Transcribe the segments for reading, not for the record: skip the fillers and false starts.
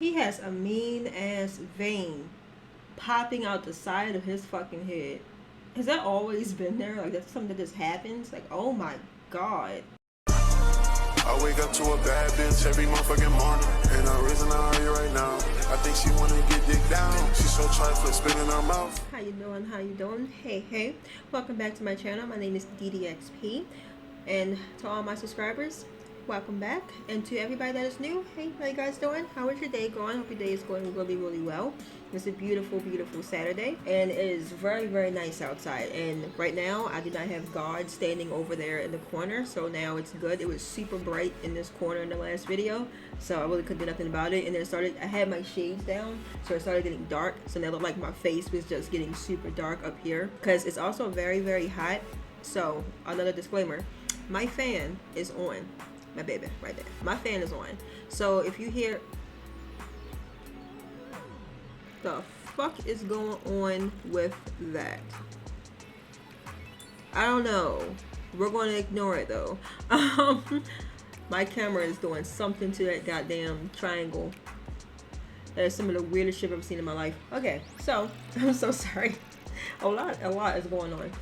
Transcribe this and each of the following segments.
He has a mean ass vein popping out the side of his fucking head. Has that always been there? Like that's something that just happens? Like, oh my god. I wake up to a bad bitch every motherfucking morning. And I'm raising her you right now. I think she wanna get dick down. She's so trifling, spit in her mouth. How you doing? How you doing? Hey, hey. Welcome back to my channel. My name is DDXP. And to all my subscribers, welcome back. And to everybody that is new, hey, how you guys doing? How is your day going? Hope your day is going really, really well. It's a beautiful, beautiful Saturday, and it is very, very nice outside. And right now, I do not have God standing over there in the corner, so now it's good. It was super bright in this corner in the last video, so I really couldn't do nothing about it. And then I had my shades down, so it started getting dark. So now it looked like my face was just getting super dark up here, because it's also very, very hot. So another disclaimer, my fan is on. My baby, right there. My fan is on. So if you hear the fuck is going on with that? I don't know. We're going to ignore it though. My camera is doing something to that goddamn triangle. That is some of the weirdest shit I've ever seen in my life. Okay, so I'm so sorry. A lot is going on.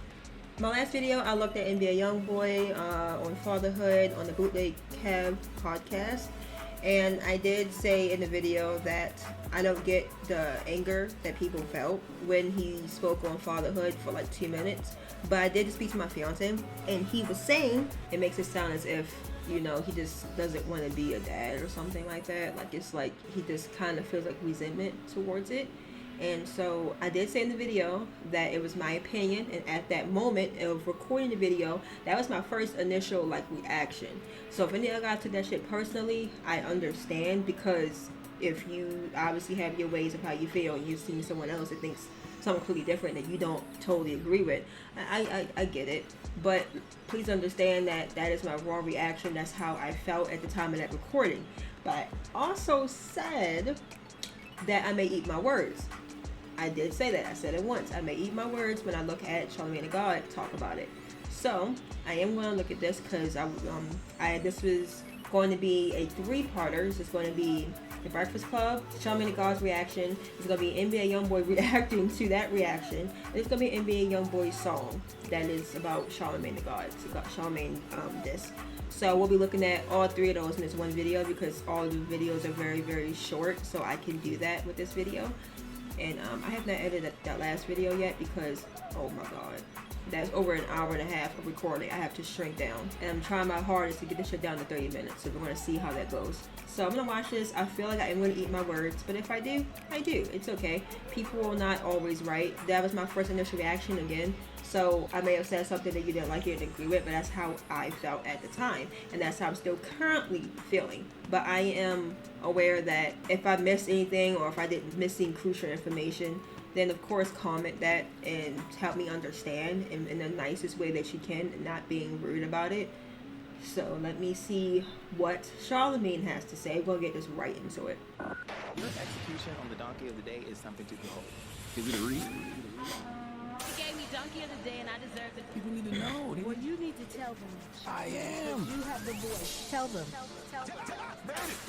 My last video, I looked at NBA YoungBoy on fatherhood on the Bootleg Cab podcast. And I did say in the video that I don't get the anger that people felt when he spoke on fatherhood for like 2 minutes. But I did speak to my fiance, and he was saying it makes it sound as if, you know, he just doesn't want to be a dad or something like that. Like it's like he just kind of feels like resentment towards it. And so I did say in the video that it was my opinion, and at that moment of recording the video, that was my first initial like reaction. So if any of you guys took that shit personally, I understand, because if you obviously have your ways of how you feel and you've seen someone else that thinks something completely different that you don't totally agree with, I get it. But please understand that that is my raw reaction. That's how I felt at the time of that recording. But I also said that I may eat my words. I did say that. I said it once. I may eat my words when I look at Charlamagne and God talk about it. So I am going to look at this because this was going to be a 3-parters. It's going to be the Breakfast Club, Charlamagne and God's reaction. It's going to be NBA YoungBoy reacting to that reaction. And it's going to be an NBA YoungBoy song that is about Charlamagne and God. It's about Charlamagne this. So we'll be looking at all 3 of those in this one video, because all of the videos are very, very short. So I can do that with this video. And I have not edited that last video yet because, oh my god, that's over an hour and a half of recording. I have to shrink down, and I'm trying my hardest to get this shit down to 30 minutes. So we're going to see how that goes. So I'm going to watch this. I feel like I am going to eat my words, but if I do, I do. It's okay. People are not always right. That was my first initial reaction again. So I may have said something that you didn't like, you didn't agree with, but that's how I felt at the time, and that's how I'm still currently feeling. But I am aware that if I missed anything, or if I didn't miss any crucial information, then of course comment that and help me understand in the nicest way that you can, not being rude about it. So let me see what Charlamagne has to say. We'll get this right into it. Your execution on the donkey of the day is something to behold. Is it a read? He gave me donkey of the day, and I deserve it. People need to know. Well, you need to tell them. I am. You have the voice. Tell them. Tell them.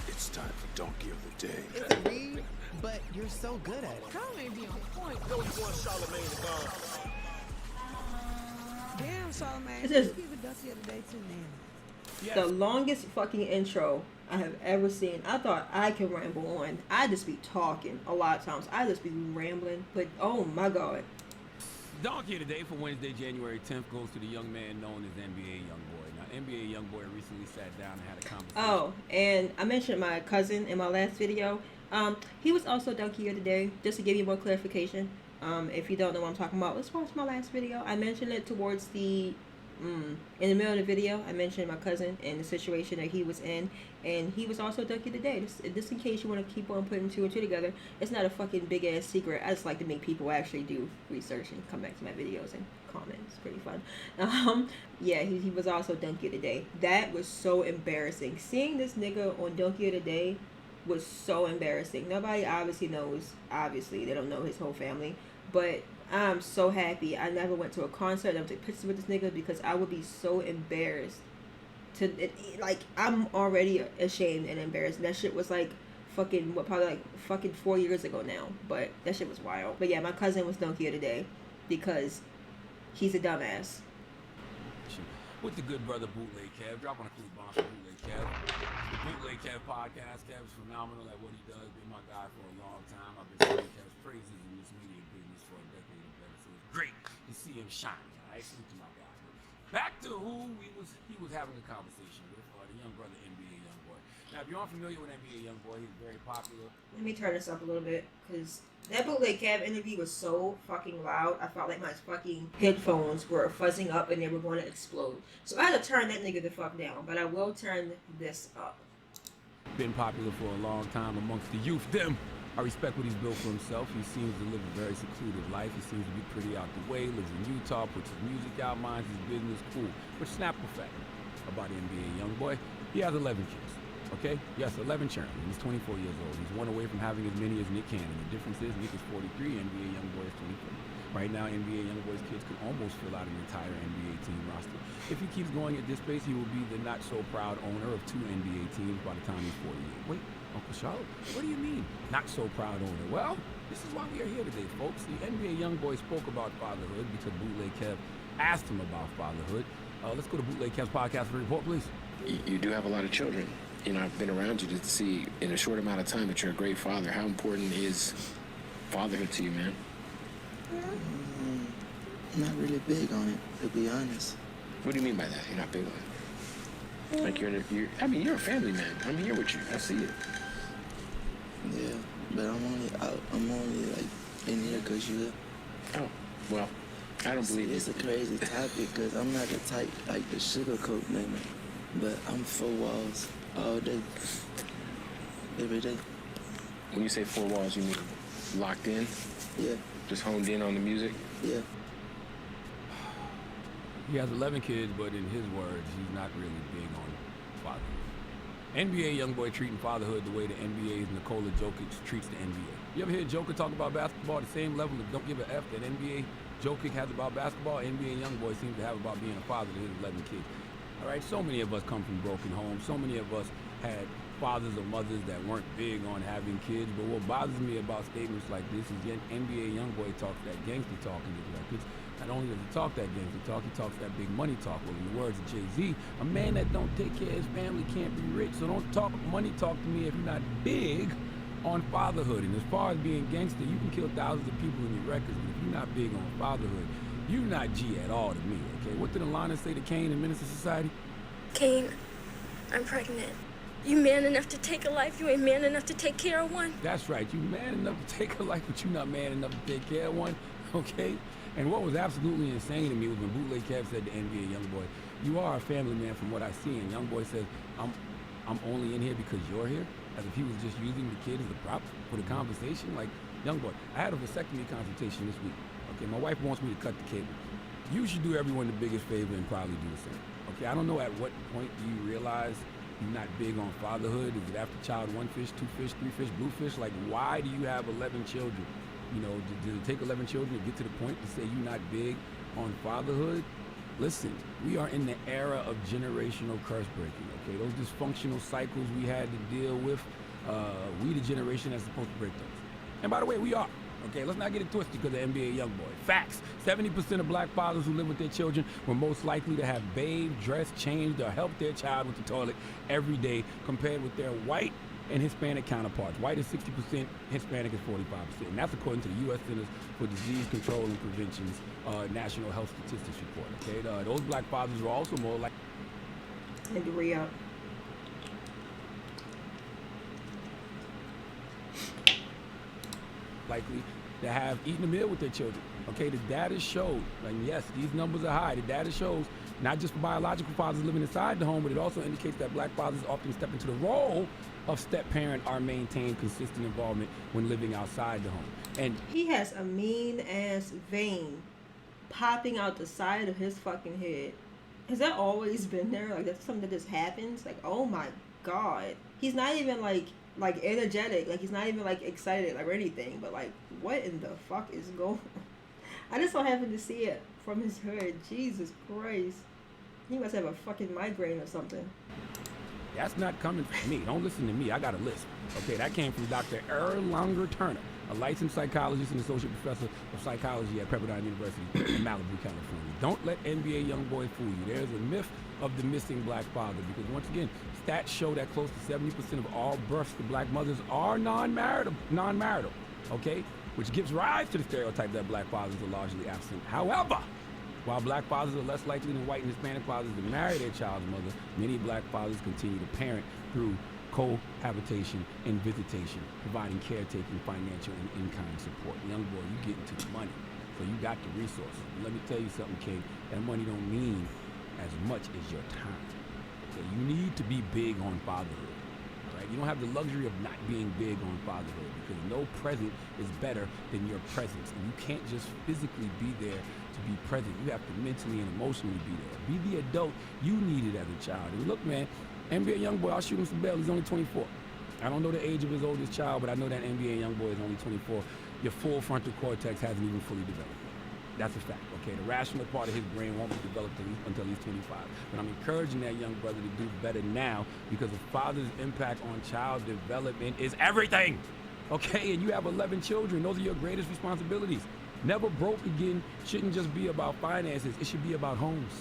It's time for Donkey of the Day. It's a read, but you're so good at it. Charlamagne be on point. Know you want Charlamagne to go. Damn, Charlamagne. This is You give a donkey of the day too, man. the longest fucking intro I have ever seen. I thought I could ramble on. I just be talking a lot of times. I just be rambling, but oh my god. Donkey of the day for Wednesday, January 10th goes to the young man known as NBA YoungBoy. Now, NBA YoungBoy recently sat down and had a conversation. Oh, and I mentioned my cousin in my last video. He was also Donkey of the day, just to give you more clarification. If you don't know what I'm talking about, let's watch my last video. I mentioned it towards the in the middle of the video. I mentioned my cousin and the situation that he was in, and he was also Donkey of the day. Just in case you want to keep on putting 2 and 2 together, it's not a fucking big ass secret. I just like to make people actually do research and come back to my videos and comment. It's pretty fun. Yeah, he was also Donkey of the day. That was so embarrassing. Seeing this nigga on Donkey of the day was so embarrassing. Nobody obviously knows. Obviously, they don't know his whole family, but I'm so happy I never went to a concert. I never took pictures with this nigga, because I would be so embarrassed. Like, I'm already ashamed and embarrassed. That shit was like fucking probably like fucking 4 years ago now. But that shit was wild. But yeah, my cousin was donkey of the day because he's a dumbass. With the good brother Bootleg Kev, dropping a cool bomb for Bootleg Kev. The Bootleg Kev podcast, Kev's phenomenal at what he does. Been my guy for a long time. I've been singing Kev's praises in this media business for a decade or better. So it's great to see him shining. I salute to my guy. Back to who he was having a conversation with, the young brother NBA Youngboy. Now, if you aren't familiar with NBA Youngboy, he's very popular. Let me turn this up a little bit because that Bootleg Kev interview was so fucking loud. I felt like my fucking headphones were fuzzing up and they were going to explode. So I had to turn that nigga the fuck down, but I will turn this up. Been popular for a long time amongst the youth. I respect what he's built for himself. He seems to live a very secluded life. He seems to be pretty out the way. Lives in Utah, puts his music out, minds his business, cool. But snap effect about NBA Youngboy. He has 11 kids. Okay? Yes, 11 children. He's 24 years old. He's one away from having as many as Nick Cannon. The difference is Nick is 43, NBA Youngboy is 24. Right now, NBA Youngboy's kids could almost fill out an entire NBA team roster. If he keeps going at this pace, he will be the not-so-proud owner of 2 NBA teams by the time he's 48. Wait, Uncle Charlotte, what do you mean, not-so-proud owner? Well, this is why we are here today, folks. The NBA Youngboy spoke about fatherhood because Bootleg Kev asked him about fatherhood. Let's go to Bootleg Kev's podcast for a report, please. You do have a lot of children. You know, I've been around you to see in a short amount of time that you're a great father. How important is fatherhood to you, man? I'm not really big on it, to be honest. What do you mean by that? You're not big on it? Like you're a family man. I'm here with you. I see it. Yeah, but I'm only like in here because you. Oh, well, I don't believe it's a crazy topic because I'm not the type like the sugarcoat nigga, but I'm 4 walls all day, every day. When you say 4 walls, you mean locked in? Yeah. Just honed in on the music? Yeah. He has 11 kids, but in his words, he's not really big on fatherhood. NBA Youngboy treating fatherhood the way the NBA's Nikola Jokic treats the NBA. You ever hear Joker talk about basketball at the same level of don't give a F that NBA Jokic has about basketball? NBA Youngboy seems to have about being a father to his 11 kids. All right, so many of us come from broken homes. So many of us had fathers or mothers that weren't big on having kids. But what bothers me about statements like this is NBA Youngboy talks that gangster talk in his records. Not only does he talk that gangster talk, he talks that big money talk. Well, in the words of Jay-Z, a man that don't take care of his family can't be rich. So don't talk money talk to me if you're not big on fatherhood. And as far as being gangster, you can kill thousands of people in your records, but if you're not big on fatherhood, you're not G at all to me, okay? What did Alana say to Kane in Minister Society? Kane, I'm pregnant. You man enough to take a life, you ain't man enough to take care of one. That's right, you man enough to take a life, but you not man enough to take care of one, okay? And what was absolutely insane to me was when Bootleg Kev said to NBA Youngboy, you are a family man from what I see. And Youngboy said, I'm only in here because you're here, as if he was just using the kid as a prop for the conversation. Like, Youngboy, I had a vasectomy consultation this week. Okay, my wife wants me to cut the cable. You should do everyone the biggest favor and probably do the same. Okay, I don't know at what point you realize you're not big on fatherhood. Is it after child 1 fish, 2 fish, 3 fish, blue fish? Like, why do you have 11 children? You know, did it take 11 children to get to the point to say you're not big on fatherhood? Listen, we are in the era of generational curse breaking, okay? Those dysfunctional cycles we had to deal with, we the generation that's supposed to break those. And by the way, we are. Okay, let's not get it twisted because of NBA Youngboy. Facts. 70% of black fathers who live with their children were most likely to have bathed, dressed, changed, or helped their child with the toilet every day compared with their white and Hispanic counterparts. White is 60%, Hispanic is 45%. And that's according to the U.S. Centers for Disease Control and Prevention's National Health Statistics Report. Okay, those black fathers were also more like... And to re-up. likely to have eaten a meal with their children. Okay, the data showed, and yes, these numbers are high. The data shows not just for biological fathers living inside the home, but it also indicates that black fathers often step into the role of step-parent or maintain consistent involvement when living outside the home. And he has a mean-ass vein popping out the side of his fucking head. Has that always been there? Like, that's something that just happens? Like, oh my God. He's not even like energetic. Like, he's not even like excited like, or anything. But like, what in the fuck is going on? I just so happened to see it from his hood. Jesus Christ. He must have a fucking migraine or something. That's not coming from me. Don't listen to me. I got a list. Okay, that came from Dr. Erlanger Turner, a licensed psychologist and associate professor of psychology at Pepperdine University in Malibu, California. Don't let NBA YoungBoy fool you. There's a myth of the missing black father because, once again, stats show that close to 70% of all births to black mothers are non-marital, okay? Which gives rise to the stereotype that black fathers are largely absent. However, while black fathers are less likely than white and Hispanic fathers to marry their child's mother, many black fathers continue to parent through cohabitation and visitation, providing caretaking, financial, and in-kind support. Young boy, you get into the money, so you got the resources. And let me tell you something, kid, that money don't mean as much as your time. Okay? You need to be big on fatherhood. Right? You don't have the luxury of not being big on fatherhood because no present is better than your presence. And you can't just physically be there to be present. You have to mentally and emotionally be there. Be the adult you needed as a child. And look, man, NBA YoungBoy, I'll shoot him some bail. He's only 24. I don't know the age of his oldest child, but I know that NBA YoungBoy is only 24. Your full frontal cortex hasn't even fully developed. That's a fact, okay? The rational part of his brain won't be developed until he's 25. But I'm encouraging that young brother to do better now because a father's impact on child development is everything, okay? And you have 11 children. Those are your greatest responsibilities. Never broke again shouldn't just be about finances. It should be about homes.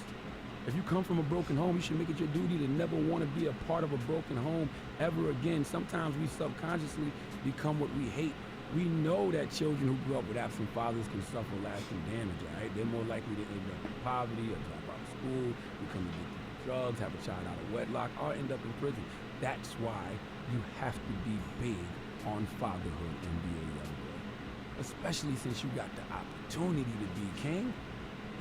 If you come from a broken home, you should make it your duty to never want to be a part of a broken home ever again. Sometimes we subconsciously become what we hate. We know that children who grew up with absent fathers can suffer lasting damage, right? They're more likely to end up in poverty or drop out of school, become addicted to drugs, have a child out of wedlock, or end up in prison. That's why you have to be big on fatherhood and be a young boy. Especially since you got the opportunity to be king.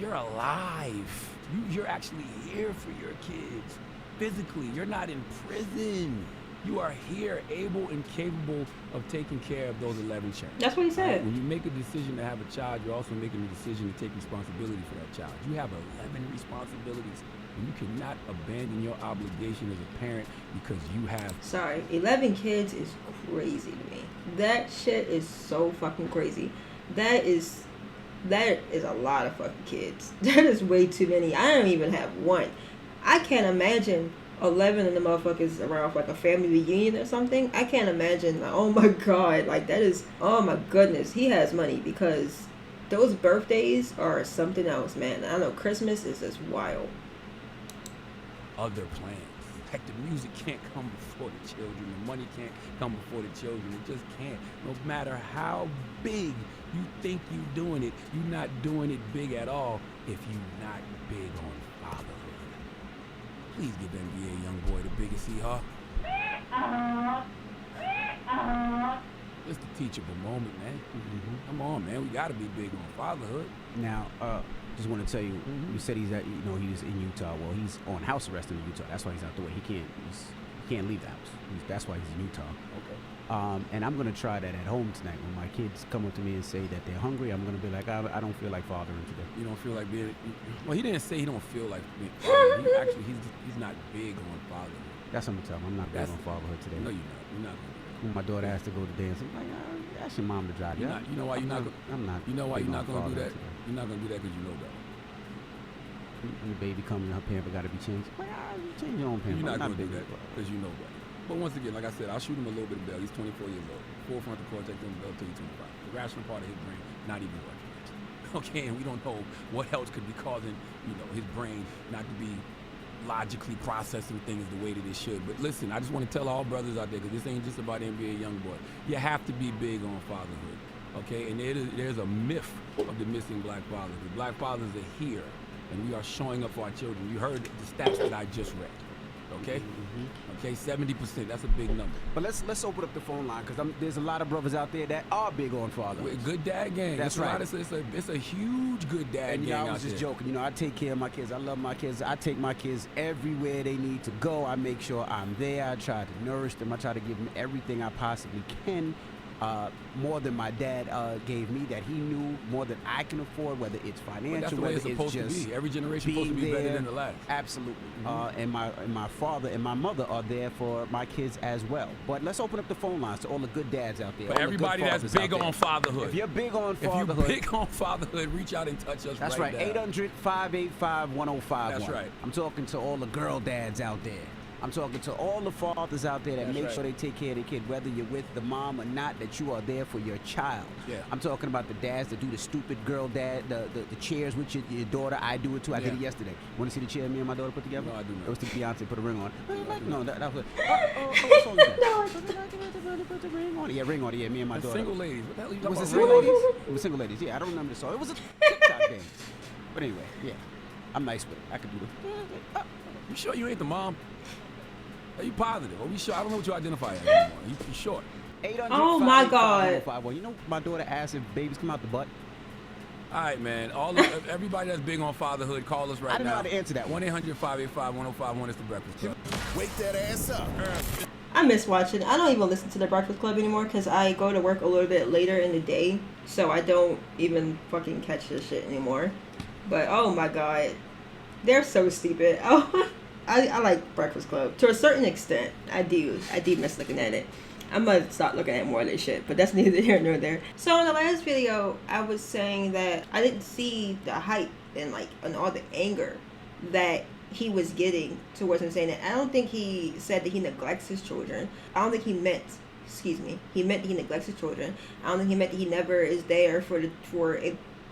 You're alive. You're actually here for your kids. Physically, you're not in prison. You are here, able and capable of taking care of those 11 children. That's what he said. When you make a decision to have a child, you're also making a decision to take responsibility for that child. You have 11 responsibilities, and you cannot abandon your obligation as a parent because you have... Sorry, 11 kids is crazy to me. That shit is so fucking crazy. That is a lot of fucking kids. That is way too many. I don't even have one. I can't imagine 11 of the motherfuckers around for like a family reunion or something. I can't imagine. Like, oh my god, like that is, oh my goodness, he has money because those birthdays are something else, man. I know Christmas is just wild. Other plans. Heck, the music can't come before the children. The money can't come before the children. It just can't. No matter how big you think you're doing it, you're not doing it big at all if you're not big on fatherhood. Please give NBA YoungBoy the biggest hee-haw. It's the teachable moment, man. Come on, man. We gotta be big on fatherhood. Now, just want to tell you, you said he's at, he's in Utah. Well, he's on house arrest in Utah. That's why he's out the way. He can't leave the house. That's why he's in Utah. Okay. And I'm gonna try that at home tonight. When my kids come up to me and say that they're hungry, I'm gonna be like, I don't feel like fathering today. You don't feel like being... Well, he didn't say he don't feel like being fathering. He's not big on fatherhood. That's what I'm telling him. I'm not big on fatherhood today. No, you're not. You're not gonna do that. When my daughter has to go to dance, I'm like, ask your mom to drive. You know why you're not gonna... I'm not. You know why you're not gonna do that? Today. You're not gonna do that because you know better. When the baby comes and her pamper got to be changed, I'm like, you change your own pamper. You're not gonna do that because you know better. But once again, like I said, I'll shoot him a little bit of bail. He's 24 years old. Full frontal cortex on the belt till he's 25. The rational part of his brain not even working yet. Okay, and we don't know what else could be causing, his brain not to be logically processing things the way that it should. But listen, I just want to tell all brothers out there, because this ain't just about NBA YoungBoy. You have to be big on fatherhood. Okay, and there's a myth of the missing black fathers. The black fathers are here, and we are showing up for our children. You heard the stats that I just read. Okay? Okay, 70%. That's a big number. But let's open up the phone line because there's a lot of brothers out there that are big on fatherhood. Good dad gang. That's right. It's a huge good dad gang. And I was just joking. I take care of my kids. I love my kids. I take my kids everywhere they need to go. I make sure I'm there. I try to nourish them. I try to give them everything I possibly can. More than my dad gave me, that he knew, more than I can afford, whether it's financial, that's the way it's supposed to be. Every generation is supposed to be better than the last. Absolutely. And my father and my mother are there for my kids as well. But let's open up the phone lines to all the good dads out there. For everybody that's big on fatherhood. If you're big on fatherhood. If you're big on fatherhood, reach out and touch us. That's right. 800-585-1051. That's right. I'm talking to all the girl dads out there. I'm talking to all the fathers out there that That's make right. sure they take care of their kid, whether you're with the mom or not, that you are there for your child. Yeah. I'm talking about the dads that do the stupid girl dad, the chairs with your daughter. I do it too. I did it yesterday. Want to see the chair me and my daughter put together? No, I do not. It was the Beyonce put a ring on. No, that was what song is that? Put the ring on it. Yeah, ring on it. Yeah, me and my daughter. Single ladies. What the hell are you Was talking it about? single ladies? It was single ladies. Yeah, I don't remember the song. It was a TikTok dance. But anyway, yeah, I'm nice with it. I could do it. You sure you ain't the mom? Are you positive? Are we sure? I don't know what you identify as anymore. You sure? 800 Oh my God. 585 You know, my daughter asked if babies come out the butt. All right, man. Everybody that's big on fatherhood, call us right now. I don't know how to answer that one. 1-800-585-1051 is the Breakfast Club. Wake that ass up. I miss watching. I don't even listen to the Breakfast Club anymore because I go to work a little bit later in the day, so I don't even fucking catch this shit anymore. But oh my God, they're so stupid. Oh, I like Breakfast Club to a certain extent. I do miss looking at it. I'm gonna start looking at more of this shit, but that's neither here nor there. So in the last video, I was saying that I didn't see the hype and all the anger that he was getting towards him saying that. I don't think he said that he neglects his children. I don't think he meant, he meant that he neglects his children. I don't think he meant that he never is there for the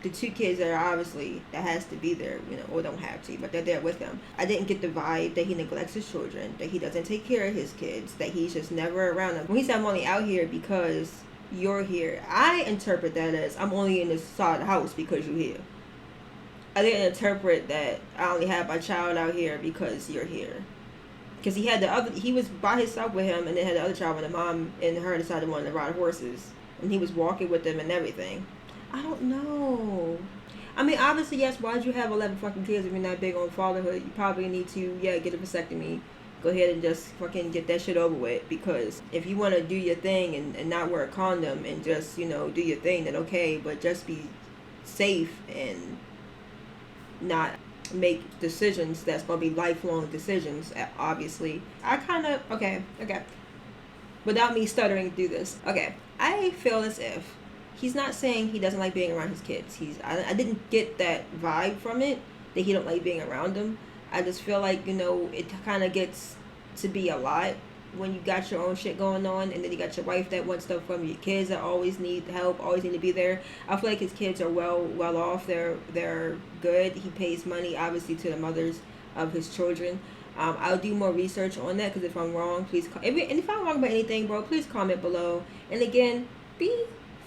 two kids that are obviously, that has to be there, or don't have to, but they're there with him. I didn't get the vibe that he neglects his children, that he doesn't take care of his kids, that he's just never around them. When he said, I'm only out here because you're here, I interpret that as, I'm only in this side of the house because you're here. I didn't interpret that I only have my child out here because you're here. Because he was by himself with him, and then had the other child when the mom and her decided wanted to ride horses. And he was walking with them and everything. I don't know. I mean, obviously, yes, why'd you have 11 fucking kids if you're not big on fatherhood? You probably need to, get a vasectomy. Go ahead and just fucking get that shit over with. Because if you want to do your thing and not wear a condom and just, do your thing, then okay. But just be safe and not make decisions that's going to be lifelong decisions, obviously. I kind of, okay. Without me stuttering through this. Okay. I feel as if he's not saying he doesn't like being around his kids. I didn't get that vibe from it, that he don't like being around them. I just feel like, it kind of gets to be a lot when you got your own shit going on, and then you got your wife that wants stuff from you, kids that always need help, always need to be there. I feel like his kids are well off. They're good. He pays money, obviously, to the mothers of his children. I'll do more research on that, because if I'm wrong, please if I'm wrong about anything, bro, please comment below. And again, be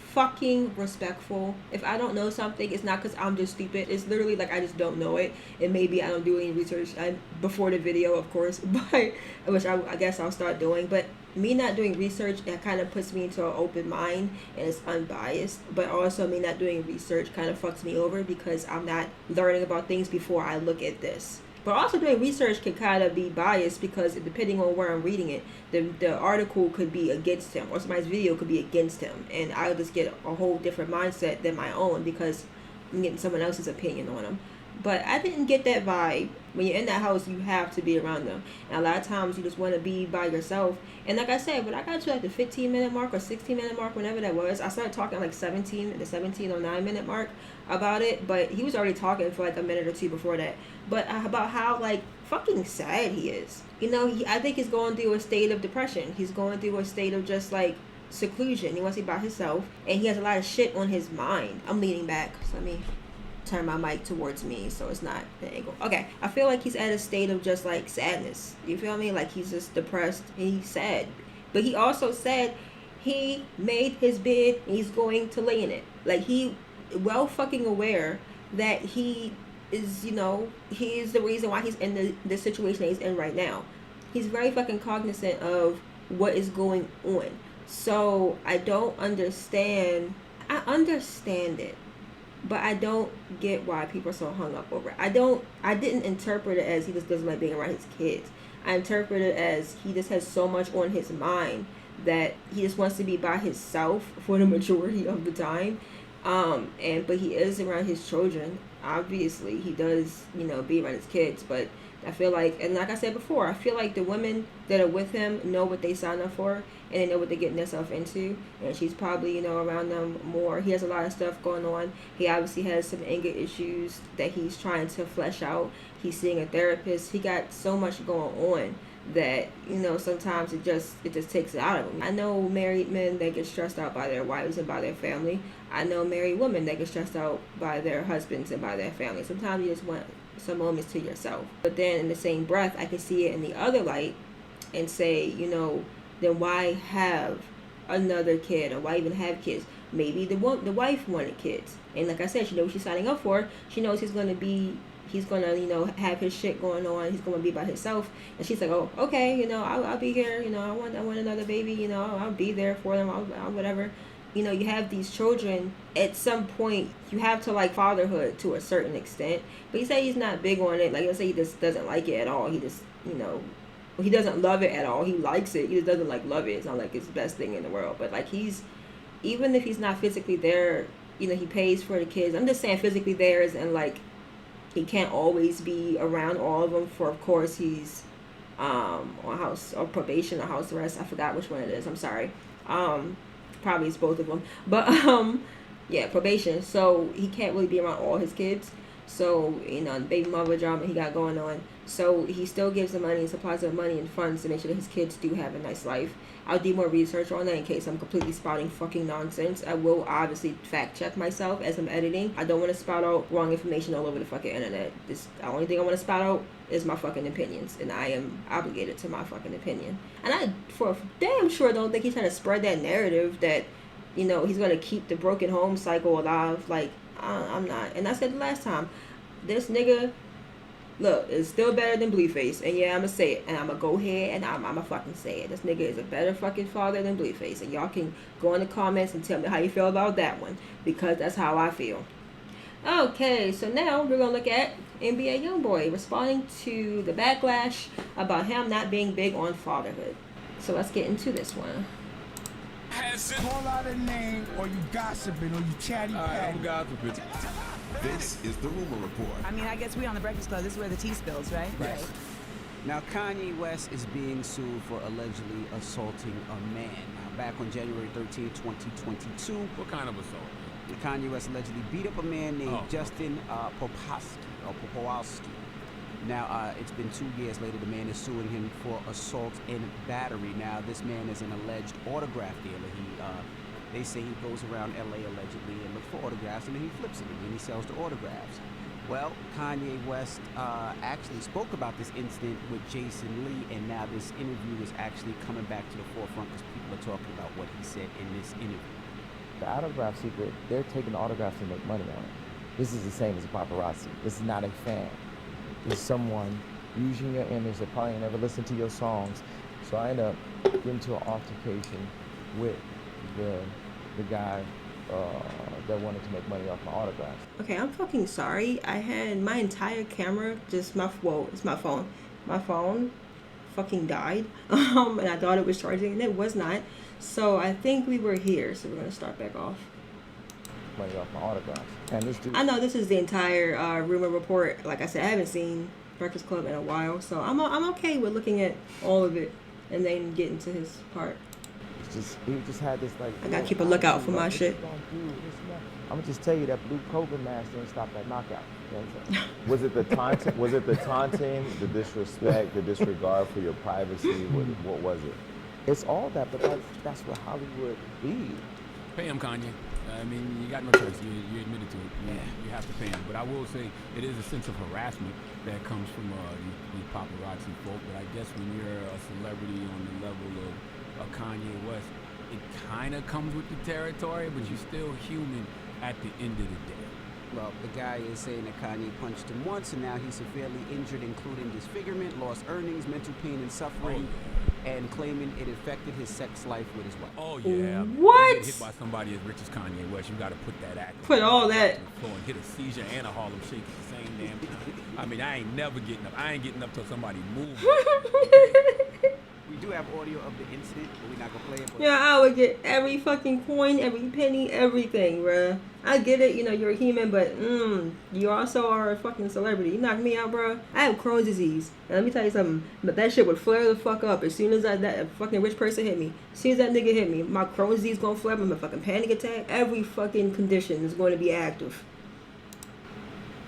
fucking respectful. If I don't know something, it's not because I'm just stupid. It's literally like I just don't know it, and maybe I don't do any research before the video, of course, but which I guess I'll start doing. But me not doing research, it kind of puts me into an open mind, and it's unbiased. But also me not doing research kind of fucks me over, because I'm not learning about things before I look at this. But also doing research can kind of be biased, because depending on where I'm reading it, the article could be against him, or somebody's video could be against him, and I'll just get a whole different mindset than my own, because I'm getting someone else's opinion on him. But I didn't get that vibe. When you're in that house, you have to be around them. And a lot of times you just want to be by yourself. And like I said, when I got to the 15-minute mark or 16-minute mark, whenever that was, I started talking the 17-09-minute mark about it. But he was already talking for a minute or two before that. But about how fucking sad he is. I think he's going through a state of depression. He's going through a state of just seclusion. He wants to be by himself. And he has a lot of shit on his mind. I'm leaning back, so let me turn my mic towards me so it's not the angle. Okay, I feel like he's at a state of just sadness. You feel me? He's just depressed and he's sad. But he also said he made his bed and he's going to lay in it. He well fucking aware that he is, he is the reason why he's in the situation that he's in right now. He's very fucking cognizant of what is going on. So I don't understand. I understand it, but I don't get why people are so hung up over it. I didn't interpret it as he just doesn't like being around his kids. I interpret it as he just has so much on his mind that he just wants to be by himself for the majority of the time. But he is around his children. Obviously, he does, be around his kids. But I feel like, and like I said before, I feel like the women that are with him know what they sign up for, and they know what they're getting themselves into. And she's probably, around them more. He has a lot of stuff going on. He obviously has some anger issues that he's trying to flesh out. He's seeing a therapist. He got so much going on that, you know, sometimes it just takes it out of them. I know married men that get stressed out by their wives and by their family. I know married women that get stressed out by their husbands and by their family. Sometimes you just want some moments to yourself. But then in the same breath, I can see it in the other light and say, you know, then why have another kid, or why even have kids? Maybe the wife wanted kids, and like I said, she knows what she's signing up for. She knows he's gonna, you know, have his shit going on. He's gonna be by himself, and she's like, oh, okay, you know, I'll be here. You know, I want another baby. You know, I'll be there for them. I'll whatever. You know, you have these children. At some point, you have to like fatherhood to a certain extent. But he said he's not big on it. Like, let's say he just doesn't like it at all. He just, you know, he doesn't love it at all. He likes it. He just doesn't like love it. It's not like it's the best thing in the world. But like even if he's not physically there, you know, he pays for the kids. I'm just saying physically there is, and like he can't always be around all of them. For of course he's on house or probation or house arrest. I forgot which one it is. I'm sorry. Probably it's both of them. But yeah, probation. So he can't really be around all his kids. So, you know, baby mother drama he got going on. So he still gives them money and supplies them money and funds to make sure that his kids do have a nice life. I'll do more research on that in case I'm completely spouting fucking nonsense. I will obviously fact check myself as I'm editing. I don't want to spout out wrong information all over the fucking internet. The only thing I want to spout out is my fucking opinions, and I am obligated to my fucking opinion. And I, for damn sure, don't think he's trying to spread that narrative that, you know, he's going to keep the broken home cycle alive. Like, I'm not. And I said the last time, this nigga, look, is still better than Blueface. And yeah, I'm going to say it. And I'm going to go ahead and I'm going to fucking say it. This nigga is a better fucking father than Blueface. And y'all can go in the comments and tell me how you feel about that one. Because that's how I feel. Okay, so now we're going to look at NBA YoungBoy responding to the backlash about him not being big on fatherhood. So let's get into this one. Call out a name, or you gossiping, or you chatty patty. I'm gossiping. This is the Rumor Report. I mean, I guess we on the Breakfast Club. This is where the tea spills, right? Yes. Right. Now, Kanye West is being sued for allegedly assaulting a man. Now, back on January 13, 2022. What kind of assault? Kanye West allegedly beat up a man named Justin Popowski. Now, it's been 2 years later. The man is suing him for assault and battery. Now, this man is an alleged autograph dealer. They say he goes around LA allegedly and looks for autographs, and then he flips them, and he sells the autographs. Well, Kanye West actually spoke about this incident with Jason Lee, and now this interview is actually coming back to the forefront because people are talking about what he said in this interview. The autograph secret, they're taking autographs to make money on it. This is the same as a paparazzi. This is not a fan. It's someone using your image that probably never listened to your songs. So I end up getting into an altercation with the guy that wanted to make money off my autographs. Okay, I'm fucking sorry. I had my entire camera, it's my phone. My phone fucking died. And I thought it was charging, and it was not. So I think we were here. So we're gonna start back off. Money off my autographs. And this dude, I know this is the entire Rumor Report. Like I said, I haven't seen Breakfast Club in a while, so I'm okay with looking at all of it and then getting to his part. He just had this like. I gotta keep a lookout for my shit. I'm gonna just tell you that blue COVID mask didn't stop that knockout. You know what I'm saying? Was it the taunting? Was it the taunting, the disrespect, the disregard for your privacy? What was it? It's all that, but that's what Hollywood be. Pay him, Kanye. I mean, you got no choice. You admitted to it. You have to pay him. But I will say it is a sense of harassment that comes from these paparazzi folk. But I guess when you're a celebrity on the level of Kanye West, it kind of comes with the territory, but you're still human at the end of the day. Well, the guy is saying that Kanye punched him once, and now he's severely injured, including disfigurement, lost earnings, mental pain and suffering, and claiming it affected his sex life with his wife. Oh, yeah. What? You get hit by somebody as rich as Kanye West, you got to put that act. Put all that. And hit a seizure and a Harlem Shake at the same damn time. I mean, I ain't never getting up. I ain't getting up till somebody moves. We do have audio of the incident, but we're not going to play it. But yeah, I would get every fucking coin, every penny, everything, bruh. I get it, you know, you're a human, but you also are a fucking celebrity. You knock me out, bruh. I have Crohn's disease. And let me tell you something, but that shit would flare the fuck up as soon as that fucking rich person hit me. As soon as that nigga hit me, my Crohn's disease gonna flare up, I'm a fucking panic attack. Every fucking condition is going to be active.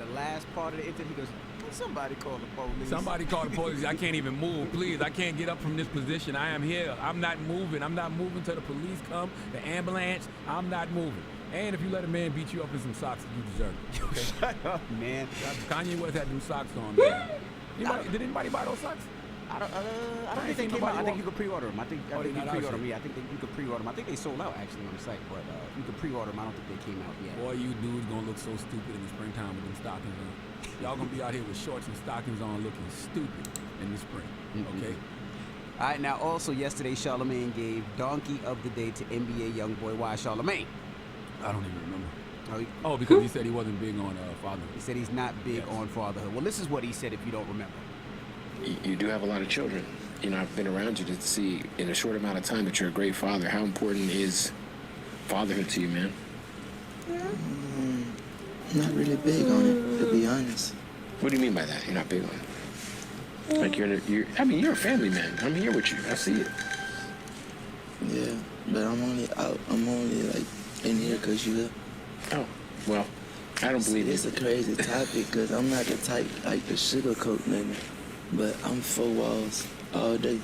the last part of the interview, he goes, Somebody call the police. Somebody call the police. I can't even move. Please, I can't get up from this position. I am here. I'm not moving. I'm not moving till the police come, the ambulance. I'm not moving. And if you let a man beat you up in some socks, you deserve it. Okay? Shut up, man. Kanye West had them socks on. Man. Did anybody buy those socks? I don't think they came out. I think you could pre-order them. I think you could pre-order them. Yeah, I think you could pre-order them. I think they sold out actually on the site, but you could pre-order them. I don't think they came out yet. Boy, you dudes gonna look so stupid in the springtime with them stockings on. Y'all gonna be out here with shorts and stockings on looking stupid in the spring, okay? All right, now also yesterday, Charlamagne gave Donkey of the Day to NBA Youngboy. Why Charlamagne? I don't even remember. Because he said he wasn't big on fatherhood. He said he's not big on fatherhood. Well, this is what he said if you don't remember. You do have a lot of children. You know, I've been around you to see in a short amount of time that you're a great father. How important is fatherhood to you, man? I'm not really big on it, to be honest. What do you mean by that? You're not big on it? Like you're a family man. I'm here with you. I see it. Yeah, but I'm only out. I'm only like in here because you here. Oh, well, I don't believe it's a crazy topic because I'm not the type like the sugarcoat nigga, but I'm 4 walls all day,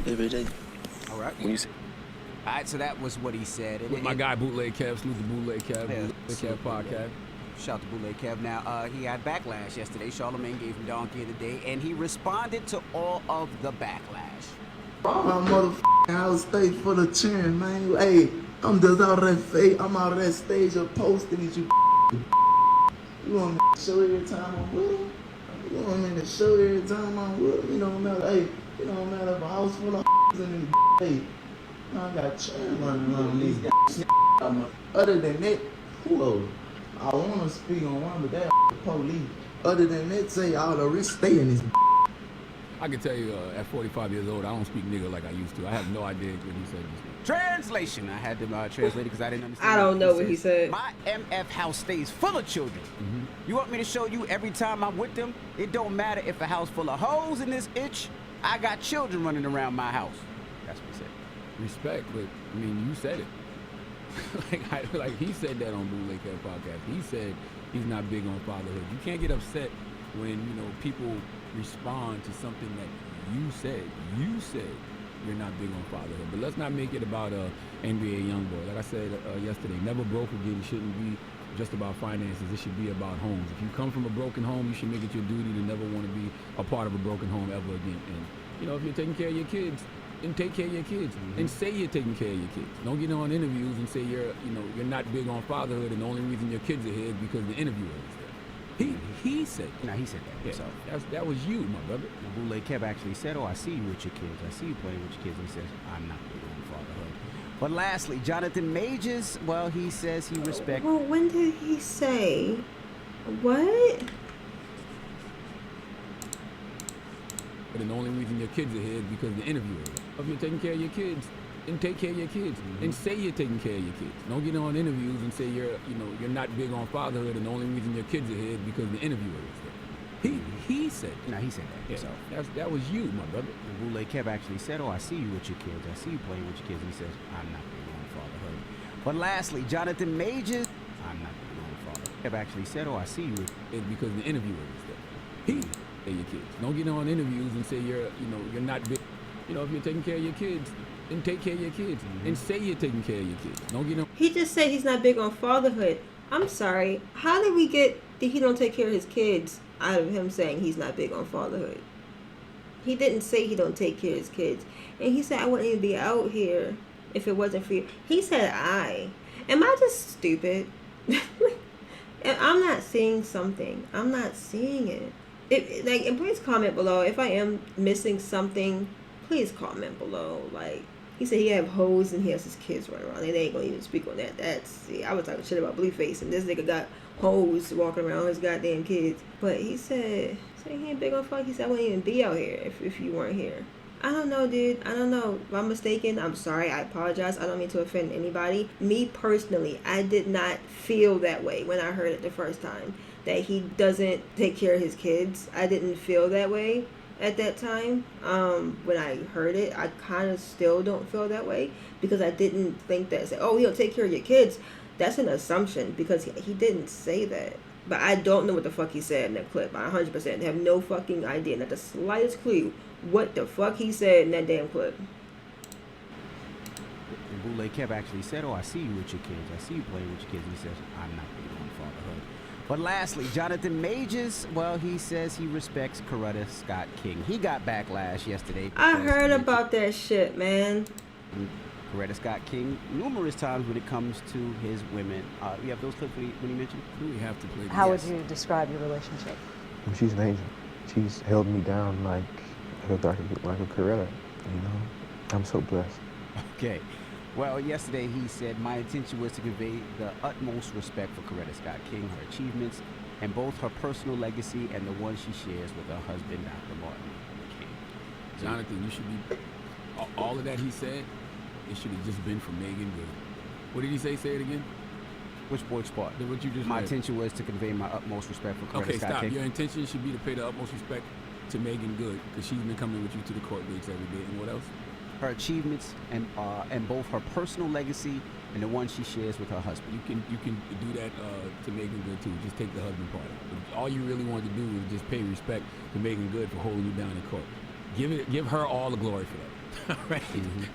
every day. All right. When you say, all right, so that was what he said. With my guy Bootleg Kev, salute the Bootleg Kev, Bootleg Kev podcast. Shout out to Bootleg Kev. Now, he had backlash yesterday. Charlamagne gave him Donkey of the Day, and he responded to all of the backlash. My motherfucking house stay full of cheering, man. Hey, I'm just out of that I'm out of that stage of posting with you. You want me to show every time I'm with him? You want me to show every time I'm with him? It don't matter. Hey, it don't matter if a house full of in this. Hey, I got cheering running around these guys. Other than that, who else? I want to speak on one, but that the police. Other than that, say all the rest stay in this. I can tell you, at 45 years old, I don't speak nigga like I used to. I have no idea what he said. Translation. I had them translated because I didn't understand. I don't know what he said. My MF house stays full of children. You want me to show you every time I'm with them? It don't matter if a house full of hoes in this itch. I got children running around my house. That's what he said. Respect, but I mean, you said it. like he said that on Bootleg Kev podcast. He said he's not big on fatherhood. You can't get upset when people respond to something that you said. You said you're not big on fatherhood. But let's not make it about NBA Youngboy. Like I said yesterday, never broke again shouldn't be just about finances. It should be about homes. If you come from a broken home, you should make it your duty to never want to be a part of a broken home ever again. And if you're taking care of your kids, then take care of your kids and say you're taking care of your kids. Don't get on interviews and say you're not big on fatherhood and the only reason your kids are here is because the interviewer is there. He said that. No, he said that himself. That was you, my brother. Bootleg Kev actually said, I see you with your kids. I see you playing with your kids. And he says, I'm not big on fatherhood. But lastly, Jonathan Majors, well, he says he respects. Well, when did he say? What? But the only reason your kids are here is because the interviewer is there. If you're taking care of your kids, then take care of your kids and say you're taking care of your kids. Don't get on interviews and say you're not big on fatherhood and the only reason your kids are here is because the interviewer is there. He said that. No, he said that himself. That was you, my brother. Bootleg Kev actually said, I see you with your kids. I see you playing with your kids. And he says, I'm not big on fatherhood. But lastly, Jonathan Majors, I'm not big on fatherhood. Kev actually said, I see you. It's because the interviewer is there. Your kids. Don't get on interviews and say you're not big. If you're taking care of your kids, then take care of your kids and say you're taking care of your kids. Don't get on. He just said he's not big on fatherhood. I'm sorry. How did we get that he don't take care of his kids out of him saying he's not big on fatherhood? He didn't say he don't take care of his kids. And he said I wouldn't even be out here if it wasn't for you. He said I. Am I just stupid? I'm not seeing something. I'm not seeing it. And please comment below if I am missing something. Please comment below. Like he said, he have hoes and he has his kids running around. And they ain't gonna even speak on that. I was talking shit about Blueface, and this nigga got hoes walking around his goddamn kids. But he said he ain't big on fuck. He said I wouldn't even be out here if you weren't here. I don't know, dude. I don't know. If I'm mistaken, I'm sorry. I apologize. I don't mean to offend anybody. Me personally, I did not feel that way when I heard it the first time. That he doesn't take care of his kids. I didn't feel that way at that time. When I heard it, I kind of still don't feel that way because I didn't think that. He'll take care of your kids. That's an assumption because he didn't say that. But I don't know what the fuck he said in that clip. I 100% have no fucking idea, not the slightest clue what the fuck he said in that damn clip. And Bootleg Kev actually said, "Oh, I see you with your kids. I see you playing with your kids." He says, "I'm not big on fatherhood." But lastly, Jonathan Majors, well, he says he respects Coretta Scott King. He got backlash yesterday. I heard about that shit, man. Coretta Scott King, numerous times when it comes to his women. You have those clips when he mentioned? Who we have to play? How would you describe your relationship? She's an angel. She's held me down like a Coretta, you know? I'm so blessed. Okay. Well, yesterday he said, "My intention was to convey the utmost respect for Coretta Scott King, her achievements, and both her personal legacy and the one she shares with her husband, Dr. Martin Luther King." Jonathan, you should be, all of that he said, it should have just been from Megan Good. What did he say? Say it again. Which part? What you just My read. intention was to convey my utmost respect for Coretta Okay, Scott stop. King. Your intention should be to pay the utmost respect to Megan Good, because she's been coming with you to the court dates every day. And what else? Her achievements and both her personal legacy and the one she shares with her husband. You can do that to Megan Good too. Just take the husband part. But all you really wanted to do was just pay respect to Megan Good for holding you down in court. Give her all the glory for that. All right?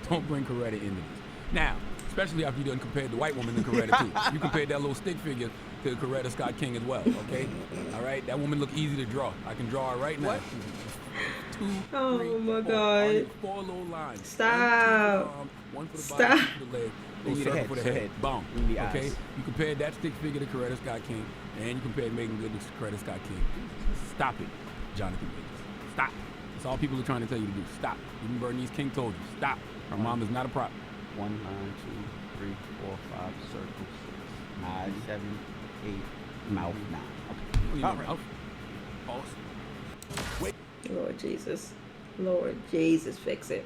Don't bring Coretta into this. Now, especially after you done compared the white woman to Coretta too. You compared that little stick figure to Coretta Scott King as well. Okay? All right. That woman look easy to draw. I can draw her right now. What? 2, 3, my 4. God. 4 little lines. Stop. One for the Stop. body, one for the leg. Little circle head, for the so head. head. Boom. In the Okay? eyes. You compared that stick figure to Coretta Scott King, and you compared Megan Good to Coretta Scott King. Stop it, Jonathan Majors. Stop. That's all people are trying to tell you to do. Stop. Even Bernice King told you. Stop. Her mom is not a prop. 1, 9, 2, 3, 4, 5, circle 6, 9, 7, 8, mouth 9. Okay. All right. Pause. Lord Jesus. Lord Jesus, fix it.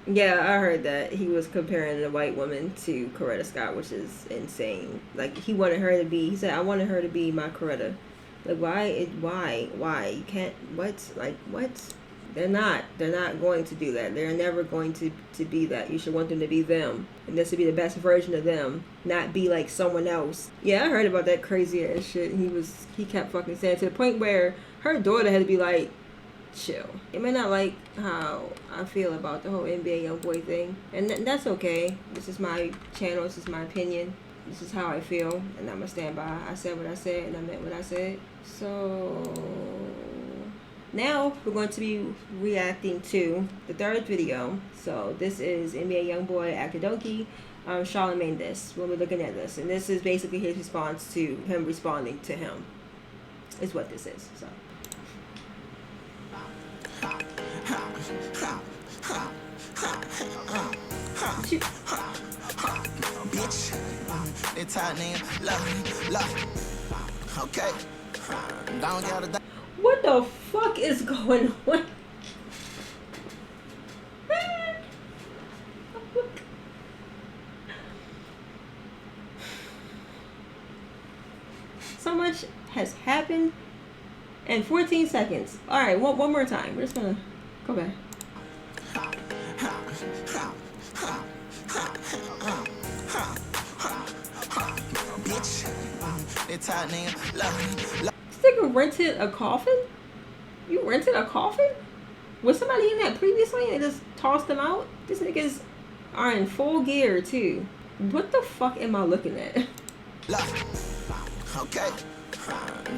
Yeah, I heard that he was comparing the white woman to Coretta Scott, which is insane. Like, he said, "I wanted her to be my Coretta." Like, why? You can't, what? Like, what? They're not going to do that. They're never going to be that. You should want them to be them. And this would be the best version of them, not be like someone else. Yeah, I heard about that crazy ass shit. He kept fucking saying, to the point where her daughter had to be like, chill. It may not like how I feel about the whole NBA YoungBoy thing. And that's okay. This is my channel. This is my opinion. This is how I feel. And I'm going to stand by. I said what I said and I meant what I said. So now we're going to be reacting to the third video. So this is NBA YoungBoy Actor Donkey, Charlamagne this. When we're looking at this. And this is basically his response to him responding to him. Is what this is. So. Bitch, they tight nigga, love, okay, don't get a. What the fuck is going on? So much has happened in 14 seconds. All right, one more time. We're just gonna go back. Bitch, they tight nigga, love. This nigga rented a coffin? You rented a coffin? Was somebody in that previously and they just tossed them out? These niggas are in full gear too. What the fuck am I looking at? Okay,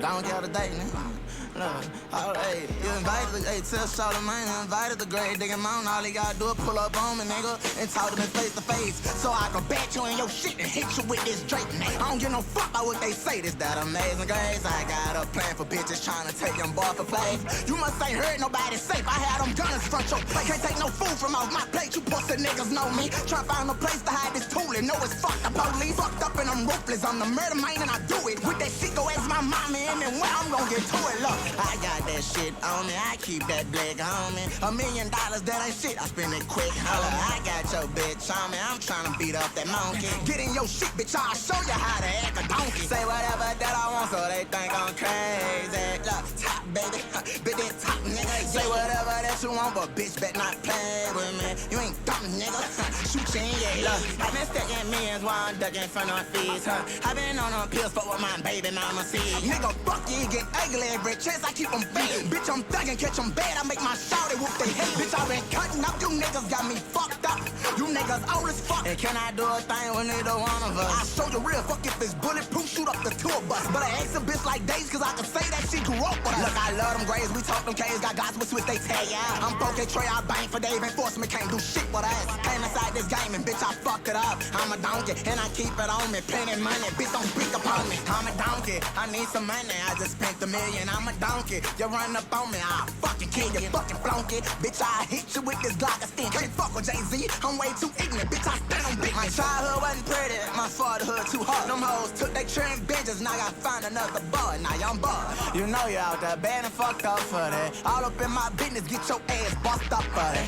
don't get a date, nigga. Hey, you invited, tell Charlamagne, invited the great digging mountain. All he gotta do is pull up on me, nigga, and talk to me face to face. So I can bet you in your shit and hit you with this Drake name. I don't give no fuck about what they say, this that amazing grace. I got a plan for bitches trying to take them boy for place. You must ain't heard nobody safe. I had them gunners front your plate. Can't take no food from off my plate. You pussy niggas know me. Try to find a place to hide this tool and know it's fuck the police. Fucked up and I'm ruthless. I'm the murder man and I do it. With that shit go ask my mommy and then where I'm gonna get to it. Look, I got that shit on me, I keep that black on me. $1 million, that ain't shit, I spend it quick. Holla, I got your bitch on me, I'm tryna beat up that monkey. Get in your shit, bitch, I'll show you how to act a donkey. Say whatever that I want, so they think I'm crazy. Look, top baby. Bit that top, nigga. Say whatever that you want, but bitch bet not play with me. You ain't dumb, nigga. Shoot you in your love. I been stacking millions while I'm ducking from our fees, huh? I been on them pills, fuck what my baby mama see. Nigga, fuck you, get ugly every chance I keep them big. Bitch, I'm thugging, catch them bad. I make my shawty whoop they hate. Bitch, I been cutting up. You niggas got me fucked up. You niggas old as fuck. And can I do a thing with neither one of us? I show you real fuck if it's bulletproof, shoot up the tour bus. But I ask a bitch like Days, cause I can say that she grew up with us. Look, I love them grades, we talk them K's, got gospel switch, they tag out. I'm broke, Trey, I bang for Dave, enforcement can't do shit with us. Came inside this game and bitch, I fucked it up. I'm a donkey, and I keep it on me, plenty money, bitch, don't speak upon me. I'm a donkey, I need some money, I just spent $1 million, I'm a donkey. You run up on me, I'll fucking kill you, fucking flunky. Bitch, I hit you with this Glock, I stand. Can't fuck with Jay-Z, I'm way too ignorant, bitch, I stand on big. My childhood wasn't pretty, my fatherhood too hard. Them hoes took they trim benches, now I gotta find another boy, now I'm bored. You know you out there bad and fucked up for that. All up in my business, get your ass bust up for that.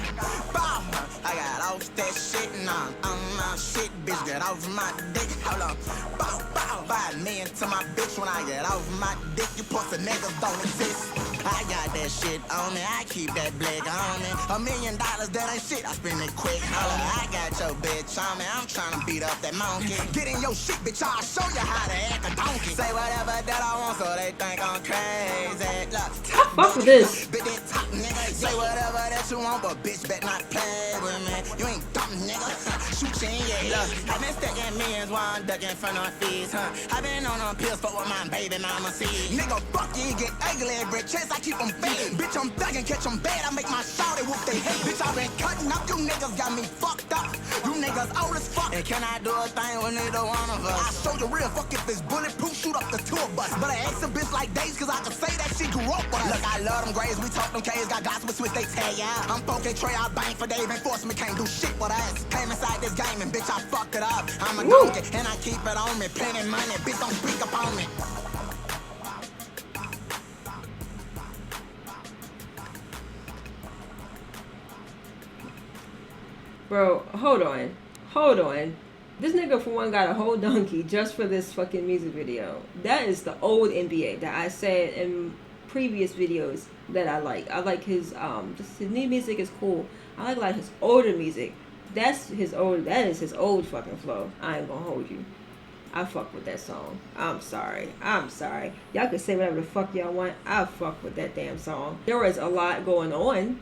Bow, I got off that shit, nah, I'm my shit, bitch, get off my dick, hold on. Bow, bow, 5 million to my bitch when I get off my dick, you pussy niggas don't exist. I got that shit on me, I keep that blick on me. $1 million, that ain't shit, I spend it quick. I got your bitch on me, I'm tryna beat up that monkey. Get in your shit, bitch, I'll show you how to act a donkey. Say whatever that I want, so they think I'm crazy. Look, fuck with this. Bit that top, nigga. Say whatever that you want, but bitch bet not play with me. You ain't dumb, nigga. Shoot you in your love. I been stacking millions while I'm ducking from our fees, huh? I been on them pills, fuck what my baby mama see. Nigga, fuck you, get ugly every chance I keep them fed. Bitch, I'm thugging, catch them bad. I make my shawty whoop they hate. Bitch, I been cutting up. You niggas got me fucked up. You niggas old as fuck. And can I do a thing with neither one of us? I show you real fuck if it's bulletproof, shoot up the tour bus. But I ask a bitch like Days, cause I can say that she grew up with us. Look, I love them grades, we talk them K's, got gospel switch, they tag out. I'm broke, Trey, I bang for Dave, enforcement can't do shit with us. Came inside this game and bitch, I fucked it up. I'm a donkey, and I keep it on me, plenty money, bitch, don't speak upon me. Bro, hold on. This nigga for one got a whole donkey just for this fucking music video. That is the old NBA that I said in previous videos that I like. I like his just his new music is cool. I like a lot of his older music. That is his old fucking flow. I ain't gonna hold you. I fuck with that song. I'm sorry. Y'all can say whatever the fuck y'all want. I fuck with that damn song. There is a lot going on.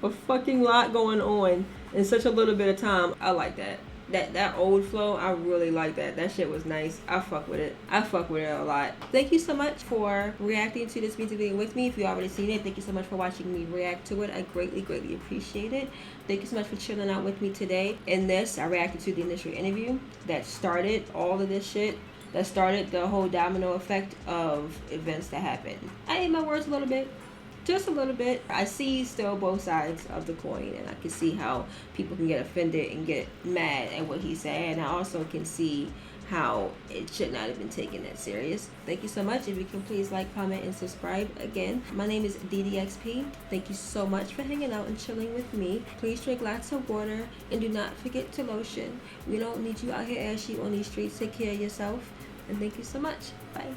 A fucking lot going on in such a little bit of time. I like that. That old flow, I really like that. That shit was nice. I fuck with it. I fuck with it a lot. Thank you so much for reacting to this music video with me. If you already seen it, thank you so much for watching me react to it. I greatly appreciate it. Thank you so much for chilling out with me today. In this, I reacted to the initial interview that started all of this shit. That started the whole domino effect of events that happened. I ate my words a little bit. Just a little bit. I see still both sides of the coin, and I can see how people can get offended and get mad at what he said, and I also can see how it should not have been taken that serious. Thank you so much. If you can please like, comment, and subscribe. Again, my name is DDXP. Thank you so much for hanging out and chilling with me. Please drink lots of water, and do not forget to lotion. We don't need you out here ashy on these streets. Take care of yourself, and thank you so much. Bye.